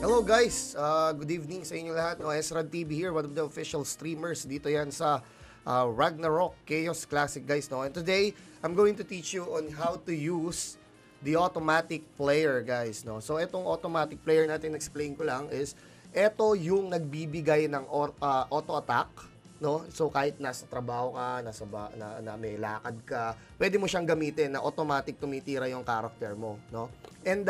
Hello guys, good evening sa inyo lahat. Esrad TV here, one of the official streamers dito yan sa Ragnarok Chaos Classic guys. And today, I'm going to teach you on how to use the automatic player guys. So itong automatic player natin, explain ko lang is, ito yung nagbibigay ng auto attack. So kahit nasa trabaho ka, na may lakad ka, pwede mo siyang gamitin na automatic tumitira yung character mo. And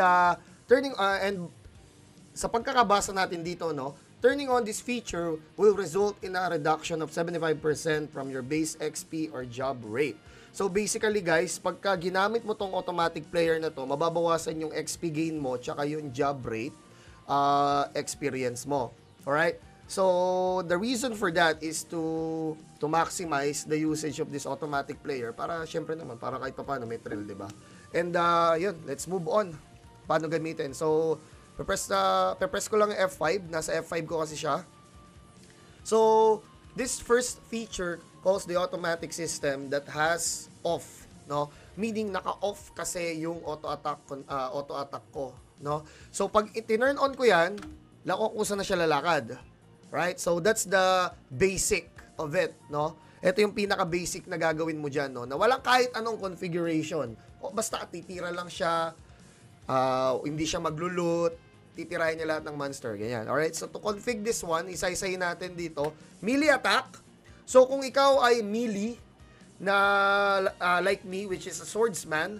sa pagkakabasa natin dito, turning on this feature will result in a reduction of 75% from your base XP or job rate. So basically guys, pagka ginamit mo tong automatic player na to, mababawasan yung XP gain mo tsaka yung job rate experience mo. Alright? So the reason for that is to maximize the usage of this automatic player para syempre naman, para kahit paano may thrill, di ba? And yun, let's move on. Paano gamitin? So Pe-press ko lang yung F5. Nasa F5 ko kasi siya. So, this first feature calls the automatic system that has off. Meaning, naka-off kasi yung auto-attack ko. So, pag i-turn on ko yan, kusa na siya lalakad. Right? So, that's the basic of it. Ito yung pinaka-basic na gagawin mo dyan. Na walang kahit anong configuration. Basta titira lang siya. Hindi siya maglulot, titirahin niya lahat ng monster, ganyan. Alright, so to config this one, isa-isahin natin dito, melee attack. So kung ikaw ay melee, na like me, which is a swordsman,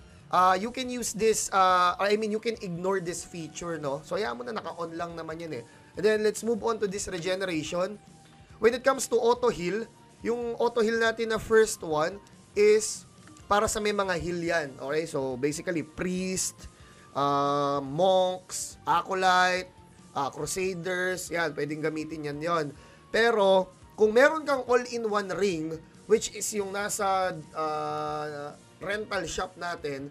you can use this, you can ignore this feature, So hayaan mo na, naka-on lang naman yun eh. And then, let's move on to this regeneration. When it comes to auto-heal, yung auto-heal natin na first one is para sa may mga heal yan. Okay, so basically, priest, monks, acolyte, crusaders, yan, pwedeng gamitin yan yon. Pero, kung meron kang all-in-one ring, which is yung nasa rental shop natin,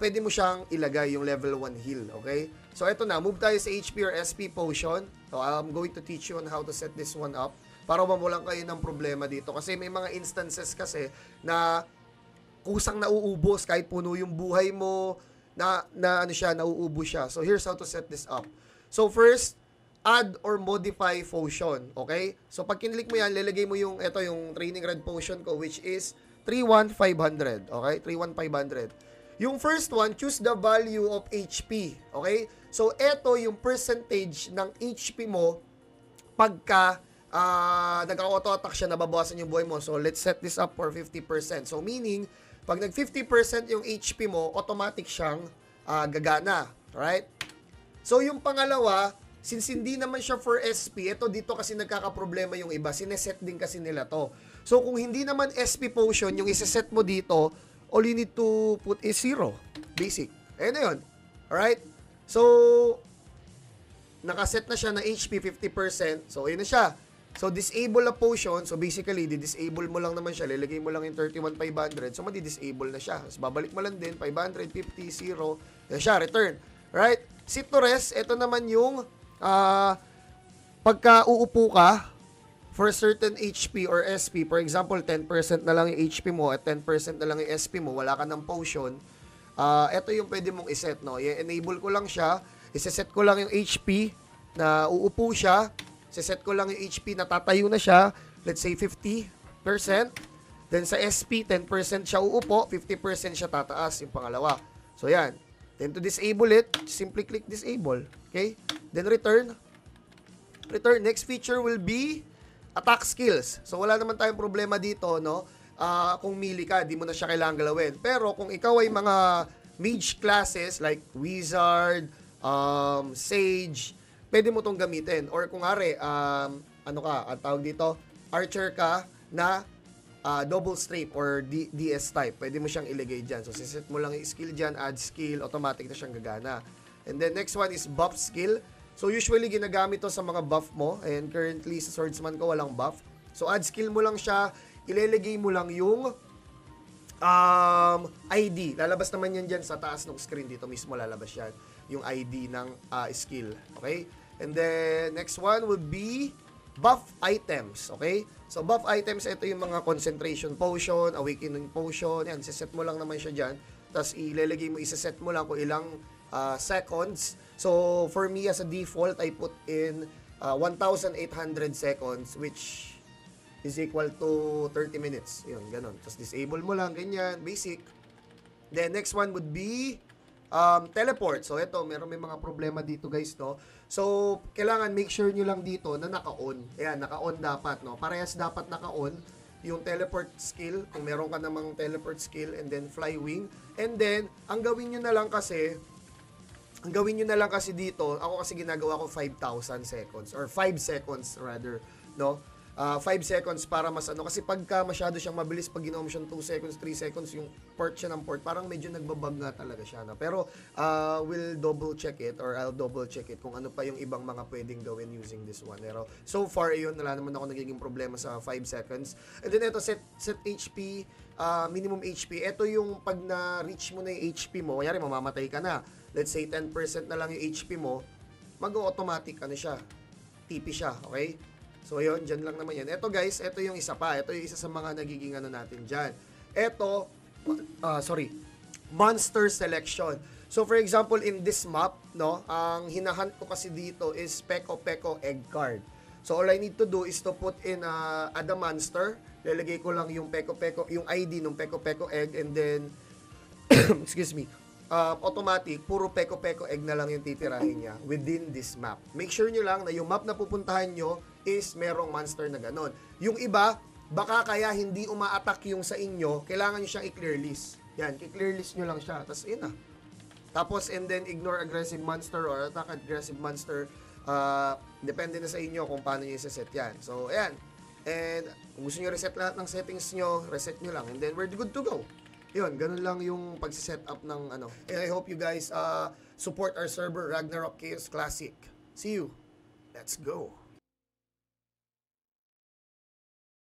pwede mo siyang ilagay yung level 1 heal, okay? So, eto na, move tayo sa HP or SP potion. So, I'm going to teach you on how to set this one up para mamulang kayo ng problema dito. Kasi may mga instances kasi na kusang nauubos kahit puno yung buhay mo, nauubos siya. So, here's how to set this up. So, first, add or modify potion. Okay? So, pag kinlik mo yan, lalagay mo yung training red potion ko, which is 31500. Okay? 31500. Yung first one, choose the value of HP. Okay? So, ito yung percentage ng HP mo pagka nag-auto-attack siya, nababawasan yung buhay mo. So, let's set this up for 50%. So, meaning, pag nag-50% yung HP mo, automatic siyang gagana. Right? So, yung pangalawa, since hindi naman siya for SP, ito dito kasi nagkakaproblema yung iba. Sineset din kasi nila to. So, kung hindi naman SP potion, yung isa-set mo dito, all you need to put is 0. Basic. Ayun na yun. Alright? So, nakaset na siya na HP 50%. So, ayun na siya. So, disable a potion. So, basically, di-disable mo lang naman siya. Lilagay mo lang yung 31,500. So, madi-disable na siya. So, babalik mo lang din. 550, 0. Yan siya, return. Right? Sit to rest. Ito naman yung pagka uupo ka for certain HP or SP. For example, 10% na lang yung HP mo at 10% na lang yung SP mo. Wala ka ng potion. Ito yung pwede mong iset. I-enable ko lang siya. Iseset ko lang yung HP na uupo siya. Set ko lang yung HP, natatayo na siya, let's say 50%. Then sa SP, 10% siya uupo, 50% siya tataas, yung pangalawa. So yan. Then to disable it, simply click disable. Okay? Then return. Return. Next feature will be attack skills. So wala naman tayong problema dito, kung melee ka, di mo na siya kailangan galawin. Pero kung ikaw ay mga mage classes like wizard, sage, pwede mo tong gamitin. Or kung ang tawag dito, archer ka na double strafe or DS type. Pwede mo siyang ilagay dyan. So, siset mo lang yung skill dyan, add skill, automatic na siyang gagana. And then, next one is buff skill. So, usually, ginagamit to sa mga buff mo. And currently, sa swordsman ko, walang buff. So, add skill mo lang siya. Ilalagay mo lang yung ID. Lalabas naman yan dyan sa taas ng screen. Dito mismo lalabas yan. Yung ID ng skill. Okay? And then, next one would be buff items. Okay? So, buff items, ito yung mga concentration potion, awakening potion. Yan, siset mo lang naman siya dyan. Tapos, ilalagay mo, isaset mo lang kung ilang seconds So, for me, as a default, I put in 1,800 seconds, which is equal to 30 minutes. Yun, ganun. Tapos disable mo lang, ganyan, basic. Then, next one would be teleport. So, ito, may mga problema dito, guys, no? So, kailangan make sure nyo lang dito na naka-on. Ayan, naka-on dapat, no? Parehas dapat naka-on yung teleport skill, kung meron ka namang teleport skill, and then fly wing. And then, ang gawin nyo na lang kasi dito, ako kasi ginagawa ko 5,000 seconds, or 5 seconds rather, no? 5 seconds para mas ano, kasi pagka masyado siyang mabilis, pag ginawa mo siyang 2 seconds, 3 seconds, yung port siya ng port, parang medyo nagbabag nga talaga siya, no? Pero, we'll double check it, or I'll double check it kung ano pa yung ibang mga pwedeng gawin using this one. Pero, so far, yun, wala naman ako nagiging problema sa 5 seconds. And then, ito, set HP, minimum HP. Ito yung pag na-reach mo na yung HP mo, kanyari, mamamatay ka na. Let's say, 10% na lang yung HP mo, mag-automatic, ano siya, TP siya, okay? So, yun, dyan lang naman yan. Ito, guys, ito yung isa pa. Ito yung isa sa mga nagiging ano natin dyan. Ito, monster selection. So, for example, in this map, no, ang hinahunt ko kasi dito is Peko Peko egg card. So, all I need to do is to put in add a monster. Lalagay ko lang yung Peko Peko, yung ID ng Peko Peko egg, and then, excuse me, automatic, puro Peko Peko egg na lang yung titirahin niya within this map. Make sure nyo lang na yung map na pupuntahan nyo is merong monster na ganon. Yung iba, baka kaya hindi uma-attack yung sa inyo, kailangan nyo siyang i-clear list. Yan, i-clear list nyo lang siya. Tapos, yun na. Tapos, and then, ignore aggressive monster or attack aggressive monster. Depende na sa inyo kung paano nyo i-set yan. So, ayan. And, kung gusto nyo reset lahat ng settings nyo, reset nyo lang. And then, we're good to go. Yun, ganun lang yung pag-set up ng ano. And I hope you guys support our server, Ragnarok Chaos Classic. See you. Let's go.